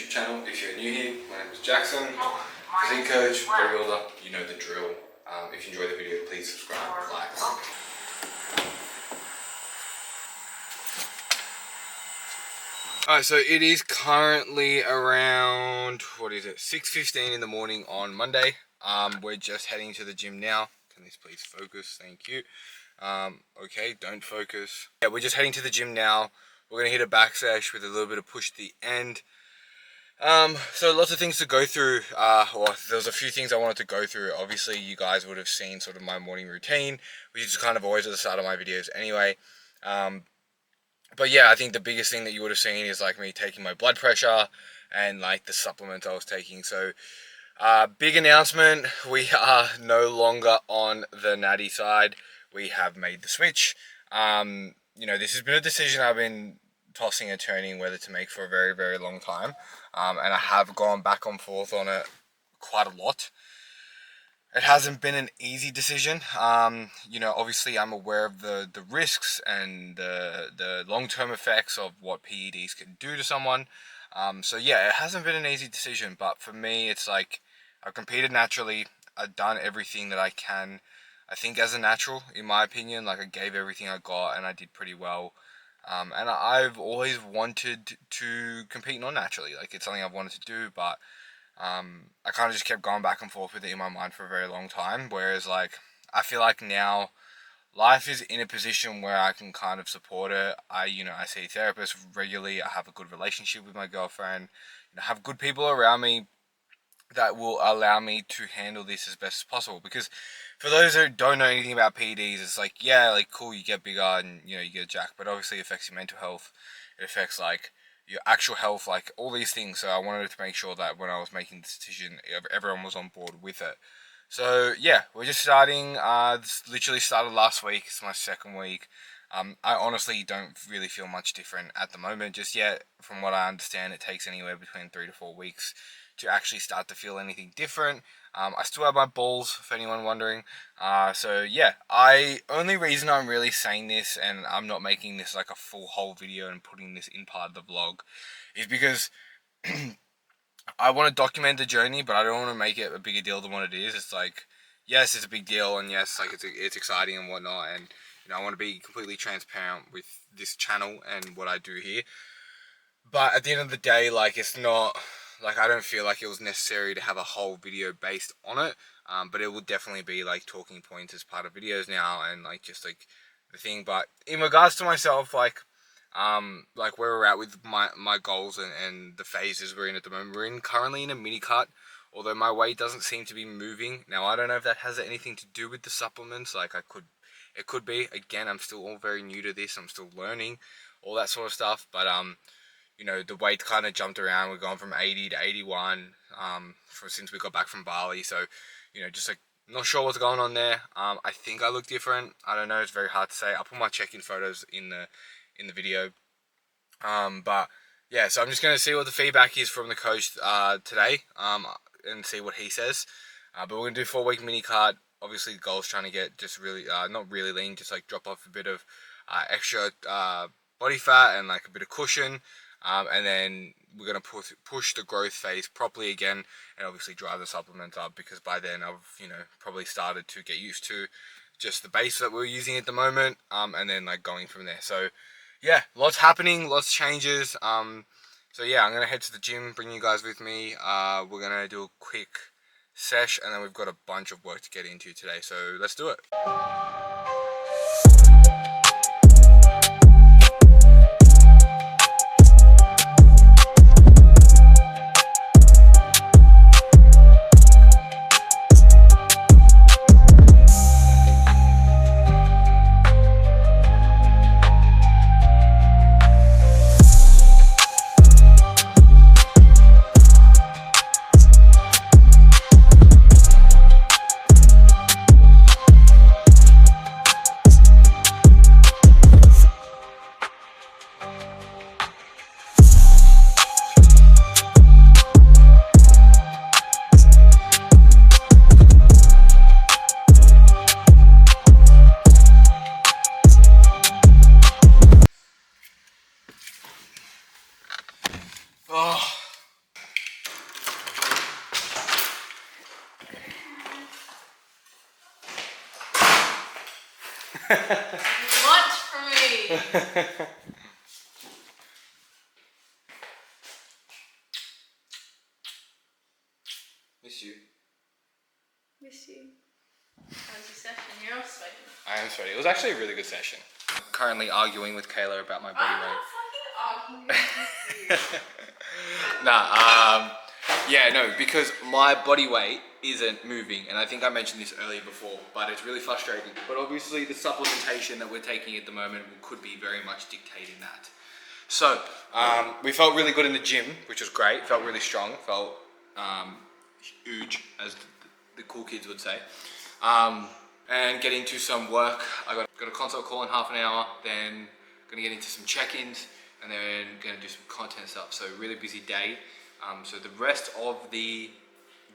YouTube channel. If you're new here, my name is Jackson, physique coach, bodybuilder, you know the drill. If you enjoy the video, please subscribe and like. Alright, so it is currently around, 6:15 in the morning on Monday. We're just heading to the gym now. Can this please focus? Thank you. Okay, don't focus. Yeah, we're just heading to the gym now. We're gonna hit a back sesh with a little bit of push at the end. So lots of things to go through. There's a few things I wanted to go through. Obviously, you guys would have seen sort of my morning routine, which is kind of always at the start of my videos anyway. But yeah, I think the biggest thing that you would have seen is like me taking my blood pressure and like the supplements I was taking. So, big announcement, we are no longer on the natty side. We have made the switch. You know, this has been a decision I've been tossing and turning whether to make for a very, very long time. And I have gone back and forth on it quite a lot. It hasn't been an easy decision. You know, obviously I'm aware of the risks and the long-term effects of what PEDs can do to someone. So yeah, it hasn't been an easy decision, but for me, it's like I've competed naturally. I've done everything that I can, I think, as a natural, in my opinion. Like I gave everything I got and I did pretty well. And I've always wanted to compete non-naturally. Like it's something I've wanted to do, but I kind of just kept going back and forth with it in my mind for a very long time. Whereas like, I feel like now life is in a position where I can kind of support it. I see therapists regularly. I have a good relationship with my girlfriend. I have good people around me that will allow me to handle this as best as possible. Because for those who don't know anything about PEDs, it's like, yeah, like cool, you get bigger and you get jacked, but obviously it affects your mental health. It affects like your actual health, like all these things. So I wanted to make sure that when I was making this decision, everyone was on board with it. So yeah, we're just starting. This literally started last week. It's my second week. I honestly don't really feel much different at the moment just yet. From what I understand, it takes anywhere between 3 to 4 weeks to actually start to feel anything different. I still have my balls, if anyone wondering. So yeah, only reason I'm really saying this and I'm not making this like a full whole video and putting this in part of the vlog is because I want to document the journey, but I don't want to make it a bigger deal than what it is. It's like, yes, it's a big deal, and yes, like it's exciting and whatnot, and I want to be completely transparent with this channel and what I do here. But at the end of the day, like it's not like I don't feel like it was necessary to have a whole video based on it. But it will definitely be like talking points as part of videos now and like just like the thing. But in regards to myself, like where we're at with my goals and the phases we're in at the moment, we're currently in a mini cut, although my weight doesn't seem to be moving. Now I don't know if that has anything to do with the supplements. Like it could be. Again, I'm still all very new to this. I'm still learning all that sort of stuff. But the weight kind of jumped around. We're going from 80 to 81 since we got back from Bali. So just like not sure what's going on there. I think I look different. I don't know. It's very hard to say. I'll put my check-in photos in the video. But yeah, so I'm just going to see what the feedback is from the coach today and see what he says. But we're going to do 4-week mini cut. Obviously, the goal is trying to get just really, not really lean, just like drop off a bit of extra body fat and like a bit of cushion. And then we're going to push the growth phase properly again and obviously drive the supplements up, because by then I've, probably started to get used to just the base that we're using at the moment, and then like going from there. So yeah, lots happening, lots of changes. So yeah, I'm going to head to the gym, bring you guys with me. We're going to do a quick sesh and then we've got a bunch of work to get into today. So let's do it. Lunch for me. Miss you. Miss you. How was your session? You're all sweaty. I am sweaty. It was actually a really good session. I'm currently arguing with Kayla about my body I'm weight. not fucking arguing with you. Nah, yeah, no, because my body weight isn't moving, and I think I mentioned this earlier before, but it's really frustrating. But obviously the supplementation that we're taking at the moment could be very much dictating that. So, we felt really good in the gym, which was great. Felt really strong. Felt huge, as the cool kids would say. And get into some work. I got a consult call in half an hour, then gonna get into some check-ins, and then gonna do some content stuff. So really busy day. So the rest of the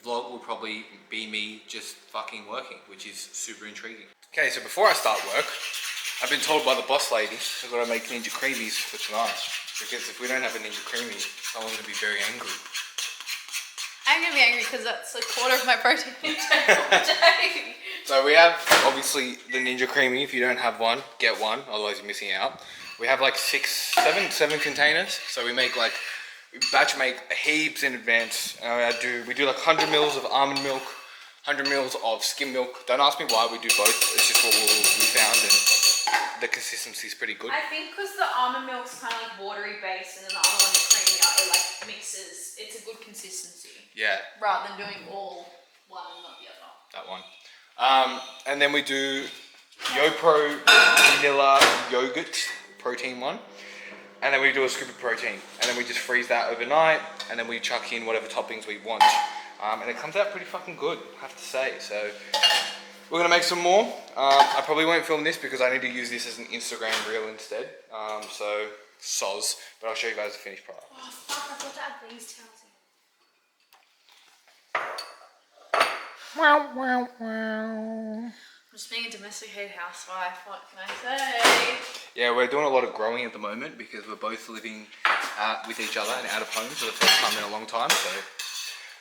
vlog will probably be me just fucking working, which is super intriguing. Okay, so before I start work, I've been told by the boss lady I've got to make ninja creamies for tonight, because if we don't have a ninja creamy, someone's gonna be very angry. I'm gonna be angry because that's a quarter of my protein intake all day. So we have obviously the ninja creamy. If you don't have one, get one, otherwise you're missing out. We have like seven containers. So we batch make heaps in advance. We do like 100 mils of almond milk, 100 mils of skim milk. Don't ask me why we do both. It's just what we found, and the consistency is pretty good. I think because the almond milk's kind of like watery base, and then the other one's creamy, it like mixes. It's a good consistency. Yeah. Rather than doing all one and not the other. That one. And then we do YoPro vanilla yogurt protein one. And then we do a scoop of protein. And then we just freeze that overnight. And then we chuck in whatever toppings we want. And it comes out pretty fucking good, I have to say. So we're gonna make some more. I probably won't film this because I need to use this as an Instagram reel instead. So soz. But I'll show you guys the finished product. Oh fuck, I forgot to add these towels in. Wow, wow, wow. I'm just being a domesticated housewife, what can I say? Yeah, we're doing a lot of growing at the moment because we're both living with each other and out of home for the first time in a long time. So. What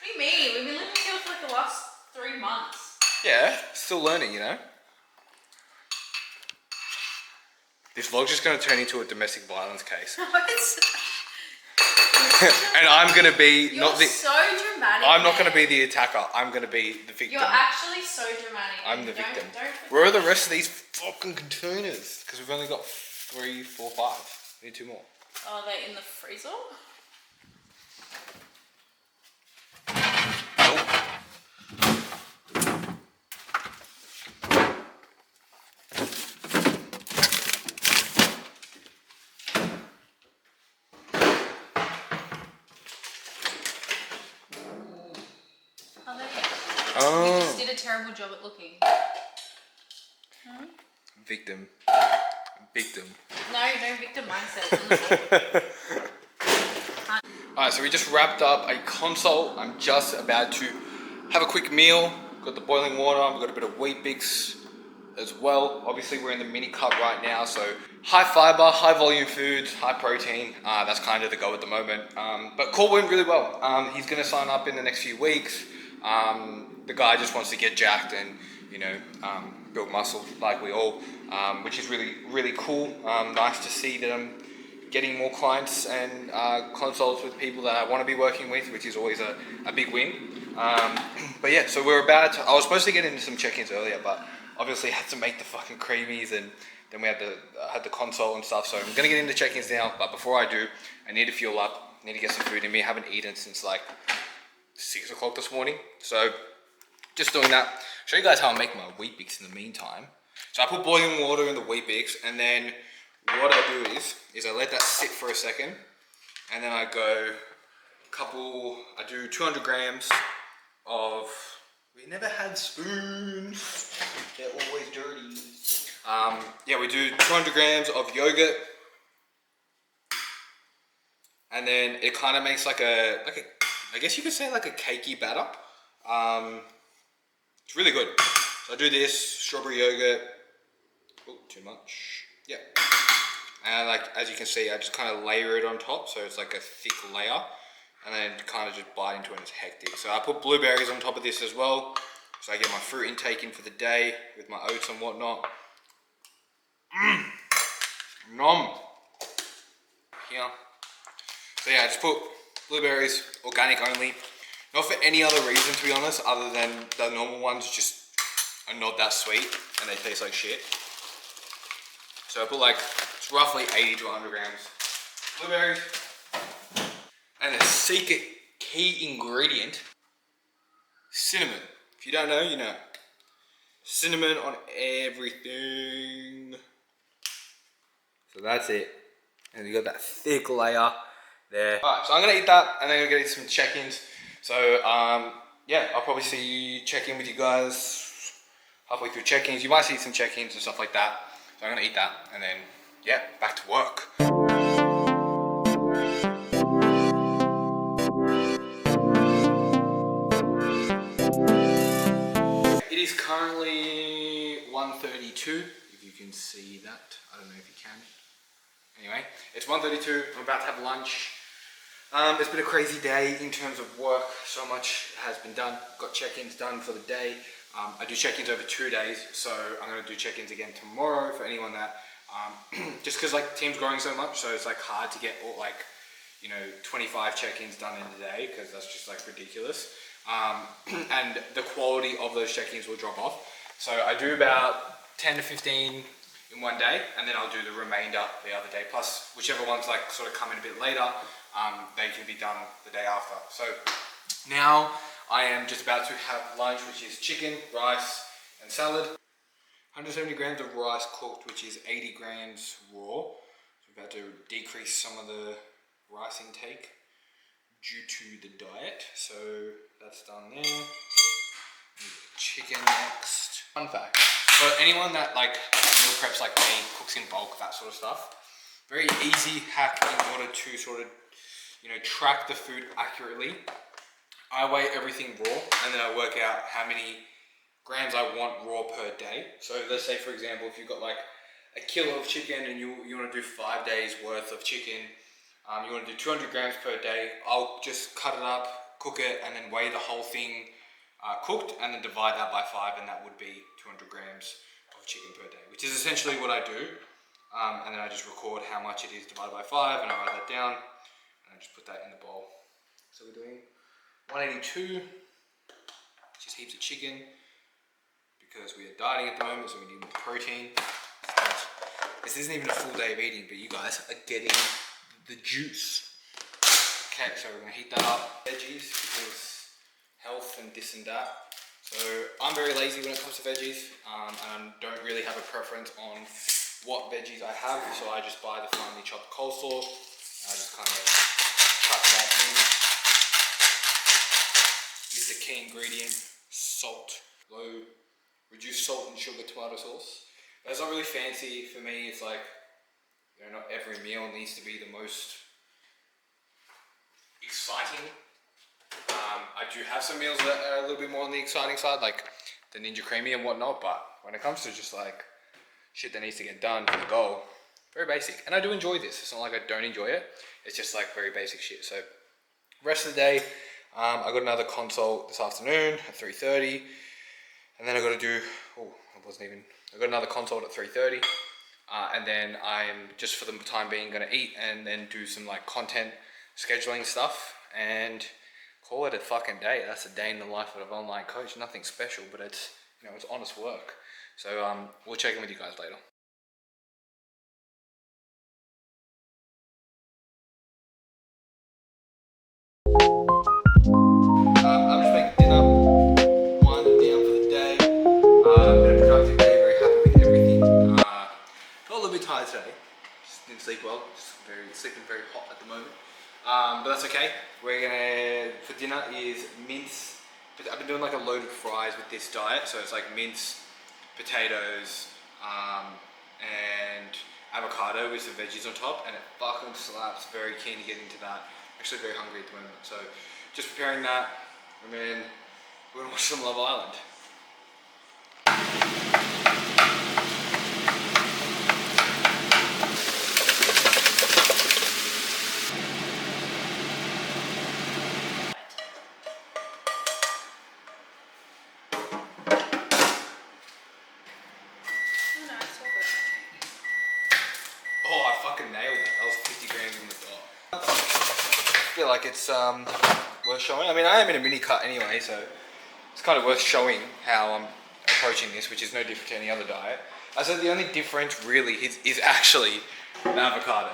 do you mean? We've been living together for like the last 3 months. Yeah, still learning, you know. This vlog's just going to turn into a domestic violence case. And I'm going to be You're so dramatic. I'm not going to be the attacker. I'm going to be the victim. You're actually so dramatic. I'm the victim. Where are the rest of these fucking containers? Because we've only got 3, 4, 5. We need 2 more. Are they in the freezer? Nope. You just did a terrible job at looking. Victim. No victim mindset. Alright, so we just wrapped up a consult. I'm just about to have a quick meal. Got the boiling water. We've got a bit of wheat bix as well. Obviously, we're in the mini cut right now, so high fiber, high volume foods, high protein. That's kind of the go at the moment. But call went really well. He's going to sign up in the next few weeks. The guy just wants to get jacked and, you know, build muscle like we all, which is really, really cool. Nice to see that I'm getting more clients and consults with people that I want to be working with, which is always a big win. But yeah, so I was supposed to get into some check-ins earlier, but obviously had to make the fucking creamies, and then we had the consult and stuff. So I'm gonna get into check-ins now, but before I do, I need to fuel up, need to get some food in me. I haven't eaten since like 6 o'clock this morning. So just doing that. Show you guys how I make my wheat bix in the meantime. So I put boiling water in the wheat bix, and then what I do is I let that sit for a second, and then I do 200 grams of, we never had spoons, they're always dirty. Yeah, we do 200 grams of yogurt, and then it kind of makes like a, I guess you could say like a cakey batter. It's really good. So I do this, strawberry yogurt. Oh, too much. Yeah. And like, as you can see, I just kind of layer it on top. So it's like a thick layer. And then kind of just bite into it and it's hectic. So I put blueberries on top of this as well. So I get my fruit intake in for the day with my oats and whatnot. Nom. Here. So yeah, I just put blueberries, organic only. Not for any other reason, to be honest, other than the normal ones just are not that sweet and they taste like shit. So I put like, it's roughly 80 to 100 grams blueberries. And the secret key ingredient, cinnamon. If you don't know, you know. Cinnamon on everything. So that's it. And you got that thick layer there. Alright, so I'm gonna eat that and then I'm gonna get some check-ins. So yeah, I'll probably check in with you guys halfway through check-ins. You might see some check-ins and stuff like that. So I'm gonna eat that and then yeah, back to work. It is currently 1:32, if you can see that. I don't know if you can. Anyway, it's 1:32, I'm about to have lunch. It's been a crazy day in terms of work. So much has been done. Got check-ins done for the day. I do check-ins over 2 days, so I'm gonna do check-ins again tomorrow for anyone that, just cause like team's growing so much, so it's like hard to get all like, 25 check-ins done in a day, cause that's just like ridiculous. And the quality of those check-ins will drop off. So I do about 10 to 15 in one day, and then I'll do the remainder the other day, plus whichever ones like sort of come in a bit later, they can be done the day after. So now I am just about to have lunch, which is chicken, rice and salad. 170 grams of rice cooked, which is 80 grams raw. So I'm about to decrease some of the rice intake due to the diet. So that's done there. Chicken next. Fun fact, for anyone that like meal preps like me, cooks in bulk, that sort of stuff, very easy hack in order to sort of track the food accurately. I weigh everything raw and then I work out how many grams I want raw per day. So let's say for example, if you've got like a kilo of chicken and you want to do 5 days worth of chicken, you want to do 200 grams per day, I'll just cut it up, cook it, and then weigh the whole thing cooked, and then divide that by 5, and that would be 200 grams of chicken per day, which is essentially what I do. And then I just record how much it is divided by 5, and I write that down, and I just put that in the bowl. So we're doing 182, which is heaps of chicken, because we are dieting at the moment, so we need more protein. This isn't even a full day of eating, but you guys are getting the juice. Okay, so we're gonna heat that up. Veggies, because health and this and that. So I'm very lazy when it comes to veggies, and I don't really have a preference on what veggies I have, so I just buy the finely chopped coleslaw, and I just kind of cut that in with the key ingredient, salt. Low, reduced salt and sugar tomato sauce. That's not really fancy for me. It's like, not every meal needs to be the most exciting. I do have some meals that are a little bit more on the exciting side, like the Ninja Creamy and whatnot, but when it comes to just like shit that needs to get done for the goal, very basic. And I do enjoy this. It's not like I don't enjoy it. It's just like very basic shit. So rest of the day, I got another consult this afternoon at 3:30, and then I got to do, I got another consult at 3:30, and then I'm just for the time being going to eat and then do some like content scheduling stuff and call it a fucking day. That's a day in the life of an online coach. Nothing special, but it's it's honest work. So we'll check in with you guys later. I'm just making dinner, winding down for the day. Been a productive day, very happy with everything. Got a little bit tired today. Just didn't sleep well. Sleeping very hot at the moment. But that's okay. We're gonna, for dinner is mince. I've been doing like a loaded fries with this diet, so it's like mince, potatoes, and avocado with some veggies on top, and it fucking slaps. Very keen to get into that. Actually very hungry at the moment, so just preparing that, and then we're gonna watch some Love Island. Oh no, I saw that. feel like it's worth showing. I mean, I am in a mini cut anyway, so it's kind of worth showing how I'm approaching this, which is no different to any other diet. So the only difference really is actually the avocado.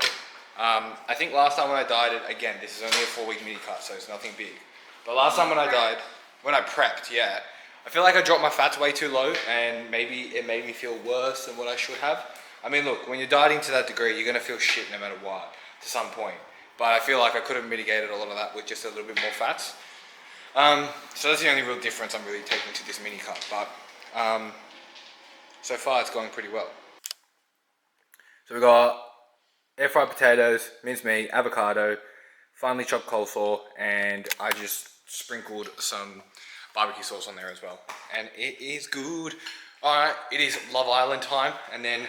I think last time when I dieted, again, this is only a 4-week mini cut, so it's nothing big. But last time when I dieted, when I prepped, yeah, I feel like I dropped my fats way too low, and maybe it made me feel worse than what I should have. I mean, look, when you're dieting to that degree, you're gonna feel shit no matter what, to some point. But I feel like I could have mitigated a lot of that with just a little bit more fats. So that's the only real difference I'm really taking to this mini cut. But so far it's going pretty well. So we got air fried potatoes, minced meat, avocado, finely chopped coleslaw, and I just sprinkled some barbecue sauce on there as well. And it is good. Alright, it is Love Island time, and then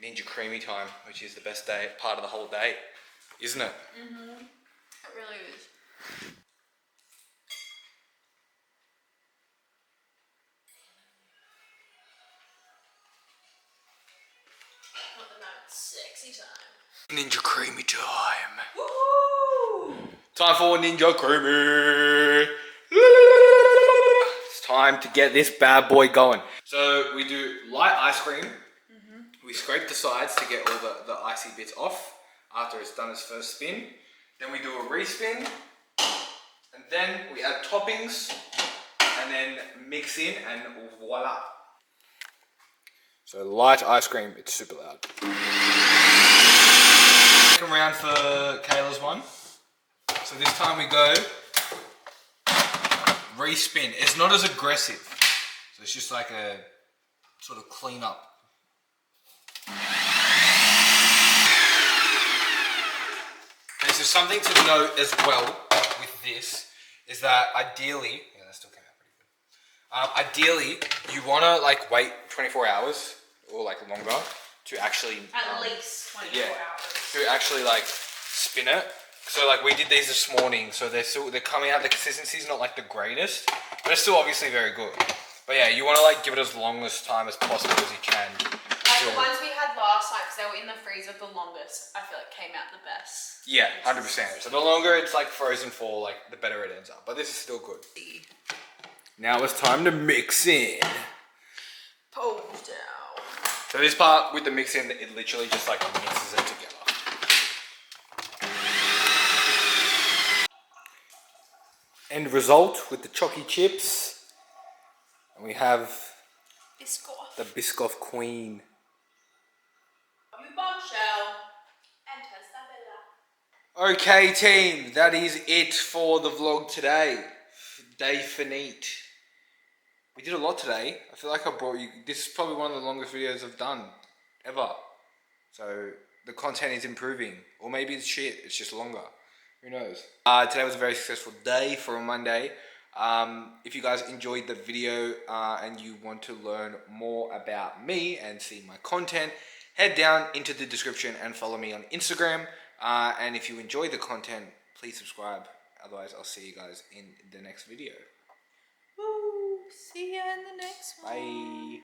Ninja Creamy time, which is the best part of the whole day, isn't it? Mm-hmm. It really is. What the sexy time. Ninja Creamy time. Woo! Time for Ninja Creamy. It's time to get this bad boy going. So we do light ice cream. We scrape the sides to get all the icy bits off after it's done its first spin. Then we do a respin. And then we add toppings. And then mix in and voila. So light ice cream, it's super loud. Second round for Kayla's one. So this time we go respin. It's not as aggressive. So it's just like a sort of clean up. Okay, so something to note as well with this is that ideally, yeah, that still came out pretty good. Ideally, you want to like wait 24 hours or like longer to actually At least 24 hours. to actually like spin it. So like we did these this morning, so they're coming out. The consistency's not like the greatest, but it's still obviously very good. But yeah, you want to like give it as long as time as possible as you can. Like the ones we had last night, because they were in the freezer the longest, I feel like came out the best. Yeah, 100%. So the longer it's like frozen for, like the better it ends up. But this is still good. Now it's time to mix in. Pose down. So this part with the mix in, it literally just like mixes it together. End result with the chocky chips. And we have Biscoff. the Biscoff Queen. Bombshell. And Testabella. Okay team, that is it for the vlog today. Day finite. We did a lot today. I feel like I brought you, this is probably one of the longest videos I've done ever. So the content is improving, or maybe it's shit, it's just longer. Who knows? Today was a very successful day for a Monday. If you guys enjoyed the video and you want to learn more about me and see my content, head down into the description and follow me on Instagram. And if you enjoy the content, please subscribe. Otherwise, I'll see you guys in the next video. Woo! See ya in the next one. Bye.